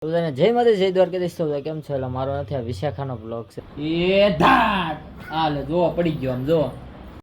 બધાને જય માતા જય દ્વારકાધીશ. તો કેમ છે? મારો નથી આ વિશાખાનો બ્લોગ છે. એ ધાડ હાલે જો પડી ગયો આમ જો.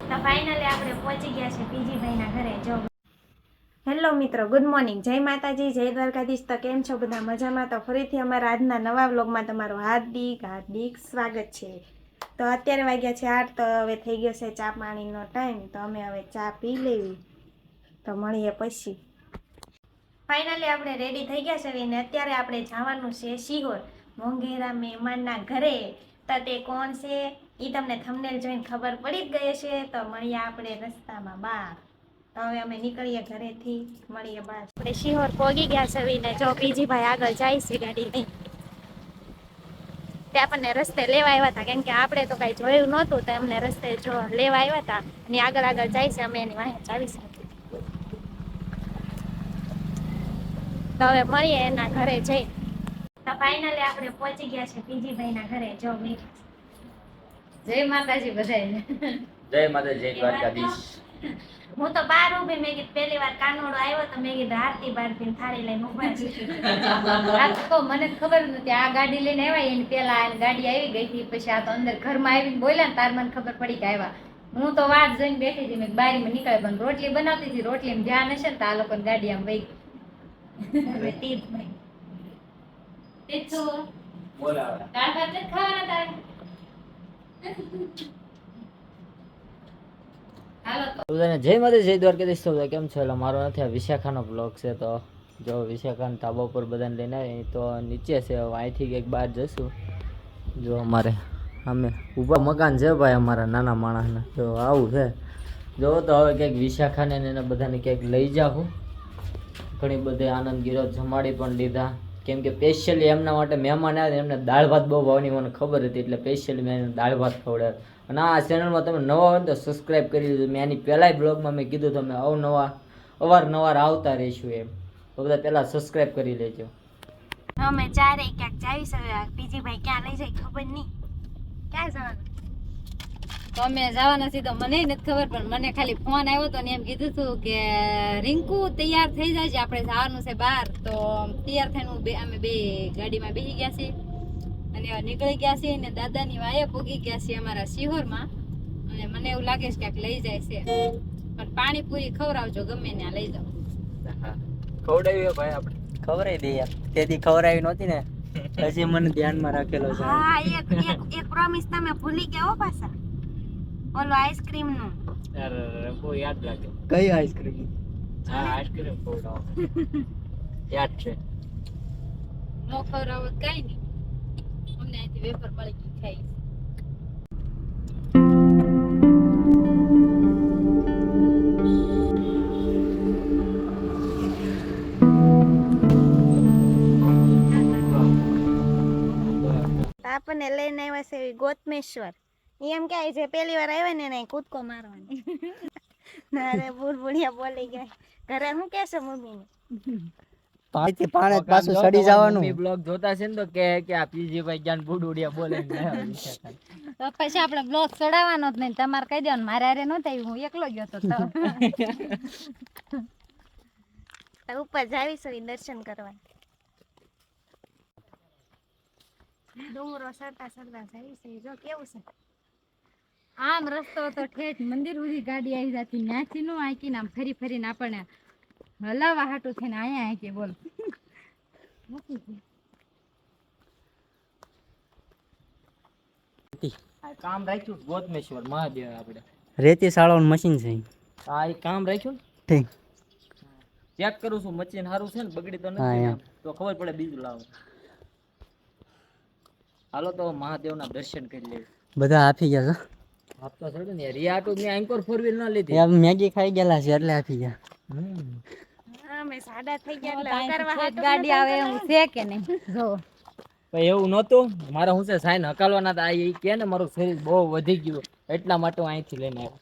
તો ફાઇનલી આપણે પહોંચી ગયા છે પીજી ભાઈના ઘરે. જો હેલો મિત્રો, ગુડ મોર્નિંગ, જય માતાજી, જય દ્વારકાધીશ. તો કેમ છો બધા? મજામાં? તો ફરીથી અમારા આજના નવા વ્લોગમાં તમારું હાર્દિક સ્વાગત છે. તો અત્યારે વાગ્યા છે 8. તો હવે થઈ ગયો છે ચા પાણીનો ટાઈમ. તો અમે હવે ચા પી લેવી, તો મળીએ પછી. ફાઇનલી આપણે રેડી થઈ ગયા છે ને અત્યારે આપણે જવાનું છે શિહોર મોંઘેરા મહેમાનના ઘરે. તો તે કોણ છે એ તમને થંબનેલ જોઈને ખબર પડી જ ગઈ છે. તો મળીએ આપણે રસ્તામાં બહાર. તો હવે અમે નીકળીએ ઘરેથી, મળીએ બહાર. આપણે શિહોર પહોંચી ગયા છે ને જો બીજી ભાઈ આગળ જાય છે ગાડી લઈ. તે આપણને રસ્તે લેવા આવ્યા હતા, કેમ કે આપણે તો કઈ જોયું નહોતું, તો અમને રસ્તે જો લેવા આવ્યા હતા અને આગળ જાય છે. અમે એની વાહે ચાલીશું. તો હવે મળીએ એના ઘરે જઈ. તો ફાઇનલી આપણે પહોંચી ગયા છે પીજી ભાઈના ઘરે. જો જય માતાજી બધાને. જય માતા જય દ્વારકાધીશ. હું તો બહાર ઊભી, મેં કીધું પહેલી વાર કાનોડો આવ્યો તો મેં કીધું આરતી બારતી થાળી લઈને ઊભા છે. આ તો મને ખબર નથી, આ ગાડી લઈને આવ્યા એની પેલા આ ગાડી આવી ગઈ હતી, પછી આ તો અંદર ઘરમાં આવીને બોલ્યા ને તાર મને ખબર પડી કે આવ્યા. હું તો વાટ જોઈને બેઠી હતી, મેં બારીમાં નીકળે પણ રોટલી બનાવતી હતી, રોટલી ધ્યાન હશે ને તો આ લોકોની ગાડી આમ વહી હવે તીજ ભાઈ બોલાવે દાળ ભાત નથી ખાવાના તારે? હાલો તો બધાને જય માતા જય દ્વારકાધીશ. તો કેમ છે? મારો નથી આ વિશાખાનો બ્લોગ છે. તો જો વિશાખાના ધાબા ઉપર બધાને લઈને આવી તો નીચે છે. હવે અહીંથી કંઈક બહાર જશું. જો અમારે અમે ઊભા મકાન છે ભાઈ અમારા નાના માણસના. જો આવું છે. જો તો હવે કંઈક વિશાખાને ને એને બધાને ક્યાંક લઈ જાઉં. ઘણી બધી આનંદ ગીરો જમાડી પણ લીધા, કેમ કે સ્પેશિયલી એમના માટે મહેમાન આવ્યા. એમને દાળ ભાત બહુ ભાવની મને ખબર હતી, એટલે સ્પેશિયલી મેં એને દાળ ભાત ખવડાવ્યા. અને આ ચેનલમાં તમે નવા હોય ને તો સબસ્ક્રાઈબ કરી દીધું. મેં એની પહેલાંય બ્લોગમાં મેં કીધું તમે અવારનવાર આવતા રહીશું એમ. તો બધા પહેલાં સબસ્ક્રાઈબ કરી લેજો. અમે ચારે ક્યાંક જાવીશ. હવે બીજી ભાઈ ક્યાં લઈ જાય ખબર નહીં. ક્યાં જવાનું? તો અમે જવાના છીએ તો મને નથી ખબર, પણ મને ખાલી ફોન આવ્યો તો ને એમ કીધું હતું કે રિંકુ તૈયાર થઈ જાય છે, આપણે જવાનું છે બહાર. તો તૈયાર થઈને અમે બે ગાડીમાં બેસી ગયા છીએ અને નીકળી ગયા છીએ ને દાદાની વાયે પૂગી ગયા છીએ અમારા શિહોરમાં. અને મને એવું લાગે છે કે લઈ જાય છે, પણ પાણીપુરી ખવડાવજો ગમે ત્યાં લઈ જાઓ. ખવડાવી ભાઈ આપણે ખવડાવી દઈએ. તેથી ખવડાવી નહોતી ને પછી મને ધ્યાનમાં રાખેલો છે. હા, એક પ્રોમિસ તમે ભૂલી ગયા હો પાછા, ઓલો આઈસ્ક્રીમ નું. અરે બહુ યાદ લાગે. કઈ આઈસ્ક્રીમ? હા, આઈસ્ક્રીમ ખવડાવો યાદ છે. નો ખવડાવો તો કઈ નહીં, અમને અહીંથી વેફર મળી ગઈ ખાઈ. આપણને લઈને આવ્યા છે ગોતમેશ્વર. એમ કે છે પહેલી વાર આવ્યા ને એને કૂદકો મારવાની. અરે બુડબુડિયા બોલી ગયા. ઘરે શું કહેશે મમ્મીને? પાણીથી પાણી પાછું સડી જવાનું. મમ્મી બ્લોગ જોતા છે ને તો કે આ પીજી ભાઈ જ્ઞાન બુડુડિયા બોલે ને. તો પછી આપણે બ્લોક ચડાવવાનો જ નહીં, તમારે કહી દેવાનું મારે હારે નહોતા આવી, હું એકલો ગયો તો. ઉપર જાવીશું દર્શન કરવા. ડુંગરો સરતા જાવીશું. જો કેવું છે આમ રસ્તો તો ઠેઠ મંદિર સુધી ગાડી આવી જતી, ત્યાંથી નો આંકીને આમ ફરી ફરીને આપણને હલાવા હાટું થઈને અહીંયા આંકી. બોલ કામ રાખ્યું ગોતમેશ્વર મહાદેવ આપણે રેતી સાળવાનું મશીન છે. આ કામ રાખ્યું ને ચેક કરું છું મશીન સારું છે ને બગડી તો હા, નથી એમ. તો ખબર પડે બીજું લાવો. હાલો તો મહાદેવના દર્શન કરી લેવું. બધા આપી ગયા છે. આપતો ચડે ને રિયાટો મેં એન્કોર 4 વ્હીલ ન લીધી. એ મેગી ખાઈ ગયેલા છે એટલે આપી ગયા. હા, મેં સાડા થઈ ગયા એટલે કરવા હાટું ગાડી આવે એવું છે કે નહીં? જો ભાઈ એવું નહોતું. મારે શું છે સાઈન હકાલવાના હતા. એ કે ને મારું શરીર બહુ વધી ગયું એટલા માટે હું અહીંથી લઈને આવ્યો.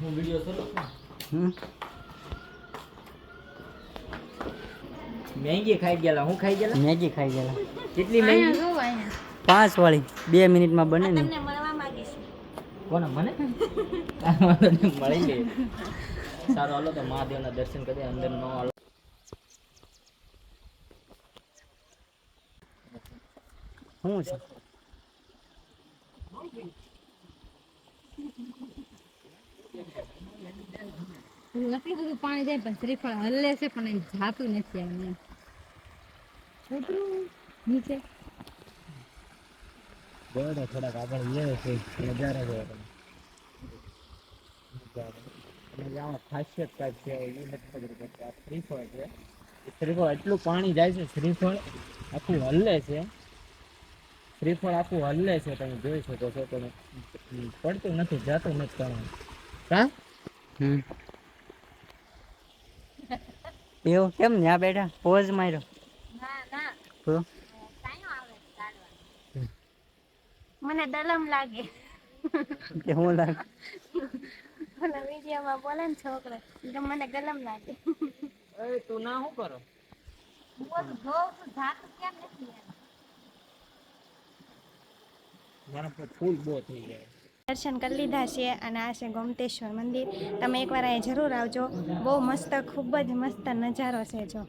હું વિડિયો શરૂ હમ. મેગી ખાઈ ગયેલા. હું ખાઈ ગયેલા મેગી ખાઈ ગયેલા. કેટલી અહીંયા મેગી? જો અહીંયા 5 વાળી 2 મિનિટમાં બને ને. તમને મળવા માંગીશ. કોને મને મળી લે. સારું હાલો તો મહાદેવના દર્શન કરીએ અંદર નો હાલો. શું છે આટલું બધું પાણી જાય પણ શ્રીફળ હલે છે પણ એ જાતું નથી આમ એમ. છોકરું નીચે થોડાક આગળ જઈએ છે નજારા જોવા તમે. અને આમાં ખાસિયત કાંઈક છે એ નથી ખબર પડતી. આ શ્રીફળ છે એ શ્રીફળ એટલું પાણી જાય છે, શ્રીફળ આખું હલે છે, શ્રીફળ આખું હલે છે, તમે જોઈ શકો છો. તમે પડતું નથી, જાતું નથી પાણી. હા હમ એવું કેમ ત્યાં બેઠા પોઝ માર્યો ના ના તો કાંઈ આવે ચાલવા. મને દલમ લાગે. કે હું લાગ ઓલા વિડીયોમાં બોલે ને છોકરો કે મને ગલમ લાગે. એ તું ના શું કરો? હું તો જોઉં છું જાતું કેમ નથી એમ. મારા પર ફૂલ બહુ થઈ જાય. દર્શન કરી લીધા છે અને આ છે ગોમતેશ્વર મંદિર. તમે એકવાર અહીં જરૂર આવજો, બહુ મસ્ત, ખૂબ જ મસ્ત નજારો છે. જો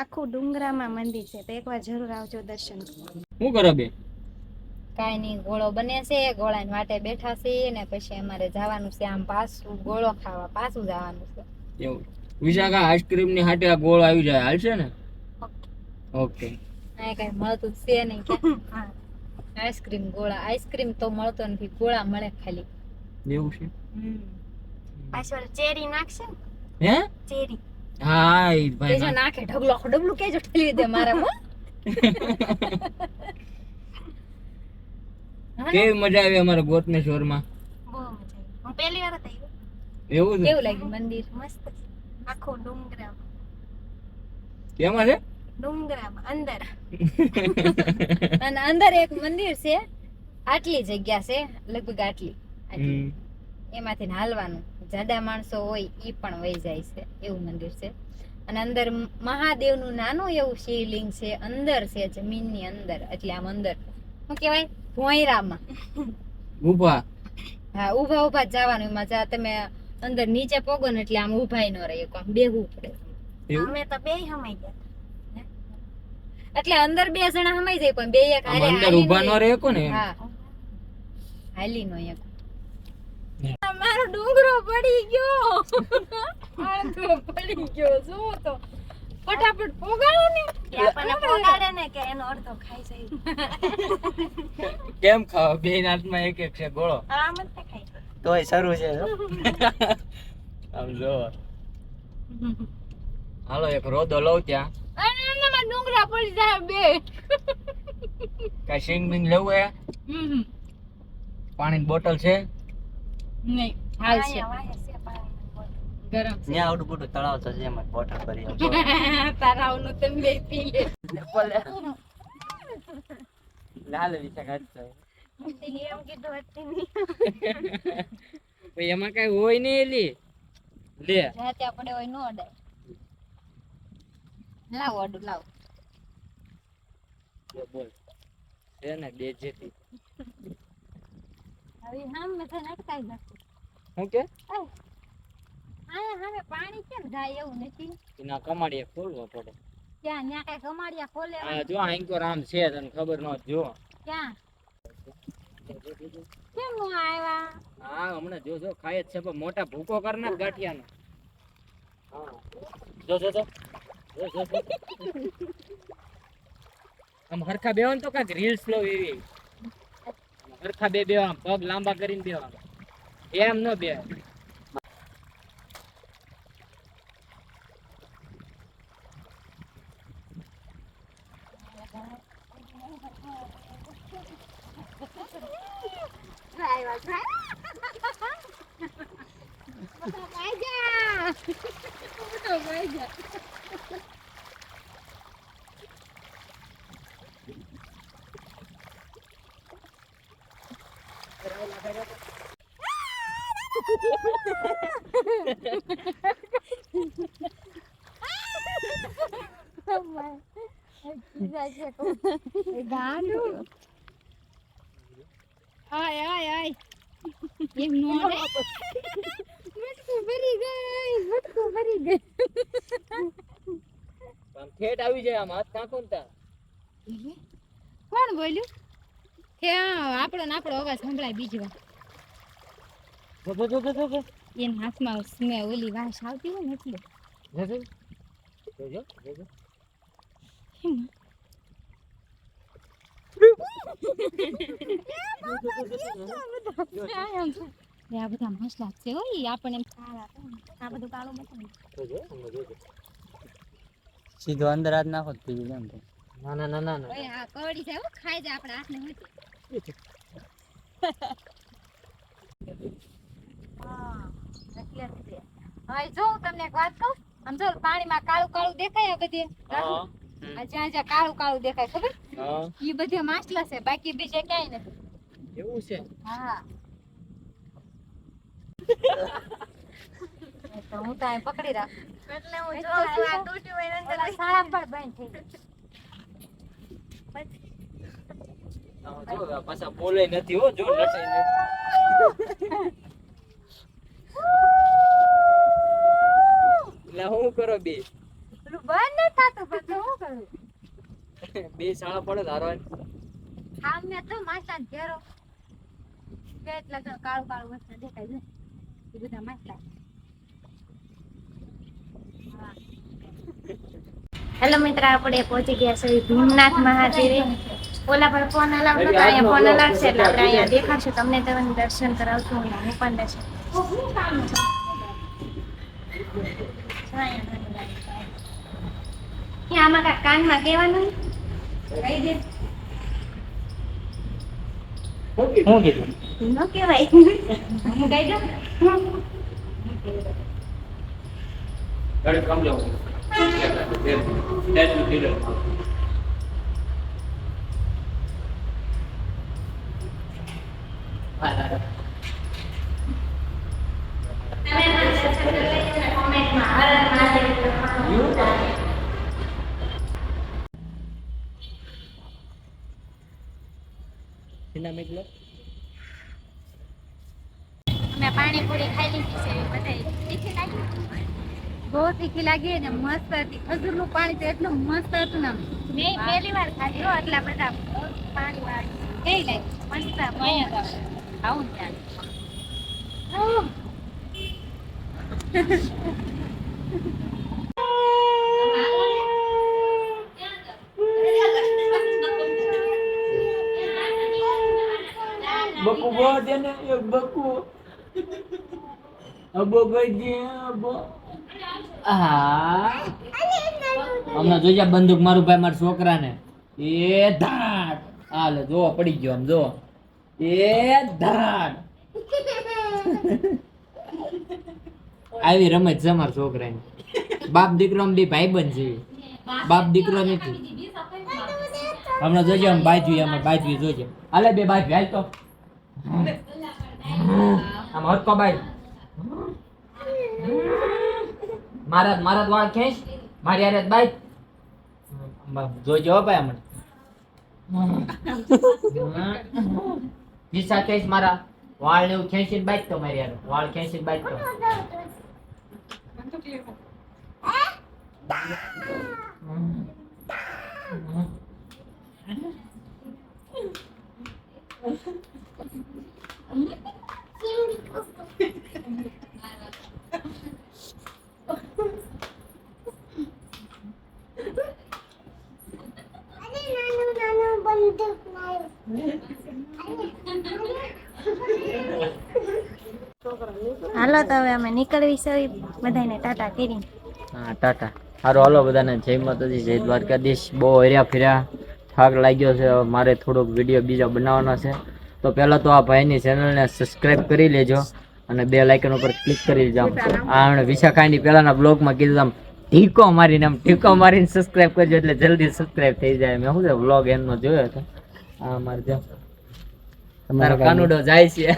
આખું ડુંગરામાં મંદિર છે, તો એકવાર જરૂર આવજો દર્શન કરવા. શું કરો બે? કાંઈ નહીં, ગોળો બને છે, ગોળાની વાટે બેઠા છે ને પછી અમારે જવાનું છે આમ પાછું ગોળો ખાવા, પાછું જવાનું છે. એવું વિશાખા આઈસ્ક્રીમ ની હાટે આ ગોળ આવી જાય, હાલશે ને? ઓકે. અહીંયા કઈ મળતું જ છે નહીં કે આઈસ્ક્રીમ ગોળા, આઈસ્ક્રીમ તો મળતો નથી, ગોળા મળે ખાલી. એવું છે? પાછળ ચેરી નાખશે ને, હે? ચેરી. હા ઈ કેજો ભાઈ નાખે ઢગલો ડબલું કેજો ઠેલી દે મારે હો. કેવી મજા આવી અમારા ગોતમેશ્વર માં. બહુ મજા આવી. હું પહેલી વાર જ આવી. એવું છે? કેવું લાગ્યું મંદિર? મસ્ત છે. આખું ડુંગરામાં, કેમાં છે? ડુંગરામાં અંદર. અને અંદર એક મંદિર છે, આટલી જગ્યા છે, લગભગ આટલી આટલી. એમાંથી હાલવાનું, જાડા માણસો હોય ઈ પણ વહી જાય છે, એવું મંદિર છે. અને અંદર મહાદેવનું નાનું એવું શિવલિંગ છે, અંદર છે, જમીનની અંદર, એટલે આમ અંદર શું કહેવાય, ભોંયરામાં. ગુફા. હા, ઊભા ઊભા જવાનું. એમાં જા તમે અંદર નીચે પોગો ને એટલે આમ ઊભાય ન રહે, આમ બેહવું પડે. અમે તો બે હમાઈ ગયા. એટલે અંદર બે જણા હમાઈ જાય પણ બે એક આમ અંદર ઊભા ન રહે કોને? હા, હાલી નો એક. મારો ડુંગરો પડી ગયો, અડધો પડી ગયો. શું તો ફટાફટ પોગાડો ને. કે આપણને પોગાડે ને કે એનો અડધો ખાઈ જાય. કેમ ખાવ? બે હાથમાં એક એક છે ગોળો. આમ જ તે ખાઈ જાય. તોય શરૂ છે આમ જો હાલો એક રોદો લઉં ત્યાં. અને એનામાં ડુંગરા પડી જાય બે. કઈ સિંગ બિંગ લેવું હે? પાણીની બોટલ છે? નહીં, હાલ છે. અહીંયા વાહે છે પાણીની બોટલ. ગરમ છે. ત્યાં આવડું મોટું તળાવ તો છે એમાં બોટલ ભરી આવજો તારાઓનું તમે બે પી લે. લાલ વિશાખા જ છે. એમ કીધું હતી નહીં. ભાઈ એમાં કઈ હોય નહીં એલી. લે રાતે આપણે હોય નો અડાય. લાવ અડું લાવ. બોલ છે ને બે જેથી. હવે હામ મેં તને અટકાઈ નાખું. શું કે? આયા હવે પાણી કેમ જાય એવું નથી. એના કમાડીએ ખોલવો પડે. ત્યાં ન્યા કઈ કમાડિયા ખોલે. આ જો આંકો રામ છે તને ખબર ન હોય. જો ક્યાં? કેમ નો આવ્યા? હા હમણાં જો ખાય જ છે પણ મોટા ભૂકો કરનાર ગાંઠિયાનો. હા જો જો જો જો જો જો. આમ હરખા બેહો ને તો કાંઈક રીલ્સ લો એવી. હરખા બે આમ પગ લાંબા કરીને બેહો. એમ ન બે. આય આય આય એમ નો રે મટકું ભરી ગઈ આમ ઠેઠ આવી જાય આમ હાથ નાખો ને તા કોણ બોલ્યું કે આપણો અવાજ સંભળાય બીજી વાર જો એના હાથમાં સ્મે ઓલી વાસ આવતી હોય ને એટલે જોજો આ બધા મસલા છે હો ઈ આપણને એમ સારા આ બધું કાળું બતાવે સીધો અંદર હાથ નાખો તો પીજી કેમ થાય? ના ઓય આ કવડી જાય હો ખાઈ જાય આપણા હાથને હોય હા એટલે જ હવે જો તમને એક વાત કહું આમ જો પાણીમાં કાળું કાળું દેખાય આ બધે આ જ્યાં જ્યાં કાળું કાળું દેખાય ખબર ઈ બધે માછલા છે બાકી બીજે ક્યાંય નથી એવું છે હા તો હું તો અહીં પકડી રાખ એટલે હું જોઉં છું આ તૂટ્યું હોય ને અંદર સારા પર બંધ થઈ જો પાછા બોલે નથી હો જો લટાઈ નથી એટલે હું કરો બે પેલું બંધ ન થાતું પણ તો હું કરું બે શાળા પડે ધારવા સામે તો માછલા ઘેરો કેટલા તો કાળું કાળું વસ્તુ દેખાય છે એ બધા માછલા હેલો મિત્ર આપણે પહોંચી ગયા છે ભીમનાથ મહાદેવે ઓલા પર ફોન અલાઉડ નતો અહીંયા ફોન અલાઉડ છે એટલે આપણે અહીંયા દેખાડશું તમને તમને દર્શન કરાવશું અને હું પણ દર્શન આમાં કાંઈ કાનમાં કહેવાનું કહી દે શું કીધું? ન કહેવાય હું કહી દઉં ગાડી કામ જાવ મેં પાણીપુરી ખાઈ લીધી છે બધાય તીખી લાગી બહુ તીખી લાગી ને મસ્ત હતી ખજૂરનું પાણી તો એટલું મસ્ત હતું ને મેં પહેલી વાર ખાધી હો એટલા બધા પાણી વાળું કેવી લાગી મસ્ત અહીંયા આવું ત્યાં બકુ બો દે ને એક બકુ અબો ગઈ અબો હમણાં જોજે બંદૂક મારું ભાઈ મારા છોકરાને એ ધાડ હાલે જો પડી ગયો આમ જો એ ધાડ આવી રમત છે મારા છોકરાની બાપ દીકરો બે ભાઈબંધ છે બાપ દીકરો નથી હમણાં જોજે આમ બાજુ અમારે બાજુ જોજે હાલે બે બાજુ હાલ તો આમ હટકો બાઈ મારા વાળ ખેંચ મારી યાર બાઈ જોજો હો ભાઈ હમણાં દિશા ખેંચ મારા વાળ ને એવું ખેંચીને બાઈક તો મારી યાર વાળ ખેંચીને બાઈક તો હાલો તો હવે અમે નીકળવી છે બધાને ટાટા કરી હા ટાટા સારું હાલો બધાને જય માતાજી જય દ્વારકાધીશ બહુ હર્યા ફર્યા થાક લાગ્યો છે હવે મારે થોડોક વિડીયો બીજો બનાવવાનો છે તો પહેલાં તો આ ભાઈની ચેનલને સબસ્ક્રાઈબ કરી લેજો અને બે લાઇકન ઉપર ક્લિક કરી લેજો આ વિશાખાની પહેલાંના બ્લોગમાં કીધું આમ ટીકો મારીને સબસ્ક્રાઈબ કરજો એટલે જલ્દી સબસ્ક્રાઈબ થઈ જાય મેં શું છે બ્લોગ એનો જોયો હતો આ મારે જો તમારો કાનુડો જાય છે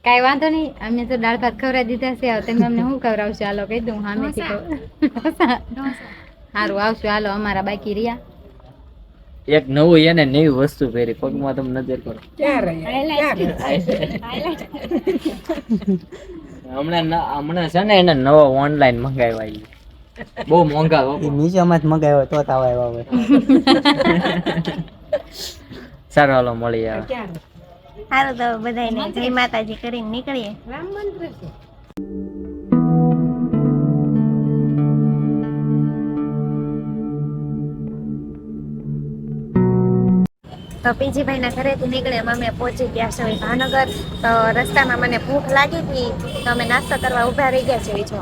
કાંઈ વાંધો નહીં અમે તો દાળ ભાત ખવડાવી દીધા છે હવે તમે અમને શું ખવડાવશો હાલો કહી દઉં સામેથી સારું આવશું હાલો અમારા બાકી રહ્યા એક નવું એને નવી વસ્તુ પહેરી પગમાં તમે નજર કરો હમણાં છે ને એને નવો ઓનલાઈન મંગાવ્યા ઈ. બહુ મોંઘા હો. મીશોમાં જ મગાવ્યો તો તાવ આવ્યો હવે. સારું હાલો મળી આવે સારું તો બધાને જય માતાજી કરીને નીકળીએ. તો પીજીભાઈના ઘરેથી નીકળ્યા અમે પહોંચી ગયા છે ભાવનગર. તો રસ્તામાં મને ભૂખ લાગી હતી તો અમે નાસ્તો કરવા ઊભા રહી ગયા છે. જો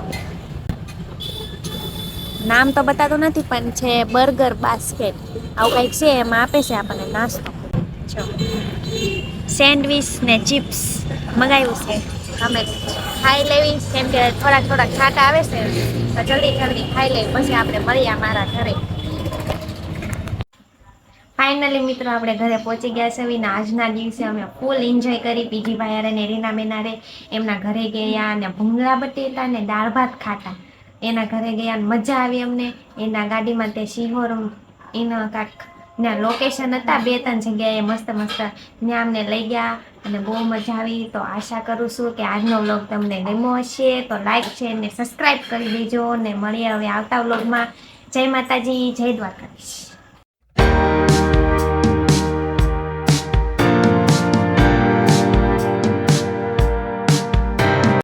નામ તો બતાતું નથી પણ છે બર્ગર બાસ્કેટ આવું કંઈક છે, એમાં આપે છે આપણને નાસ્તો. જો સેન્ડવીચ ને ચિપ્સ મંગાવ્યું છે. અમે ખાઈ લેવી કેમ કે થોડાક છાંટા આવે છે તો જલ્દી ખાઈ લેવી પછી આપણે મળીએ મારા ઘરે. ફાઇનલી મિત્રો આપણે ઘરે પહોંચી ગયા છે. ને આજના દિવસે અમે ફૂલ એન્જોય કરી. પીજીભાઈ હારે ને રીનાબેન હારે એમના ઘરે ગયા અને ભૂંગળા બટેટા ને દાળ ભાત ખાતા. એના ઘરે ગયા ને મજા આવી અમને. એના ગાડીમાં તે સિહોર એના કાંક ત્યાં લોકેશન હતા 2-3 જગ્યાએ મસ્ત ત્યાં અમને લઈ ગયા અને બહુ મજા આવી. તો આશા કરું છું કે આજનો વ્લોગ તમને ગમ્યો હશે. તો લાઈક શેર ને સબસ્ક્રાઈબ કરી દેજો ને મળીએ હવે આવતા વ્લોગમાં. જય માતાજી, જય દ્વારકાધીશ.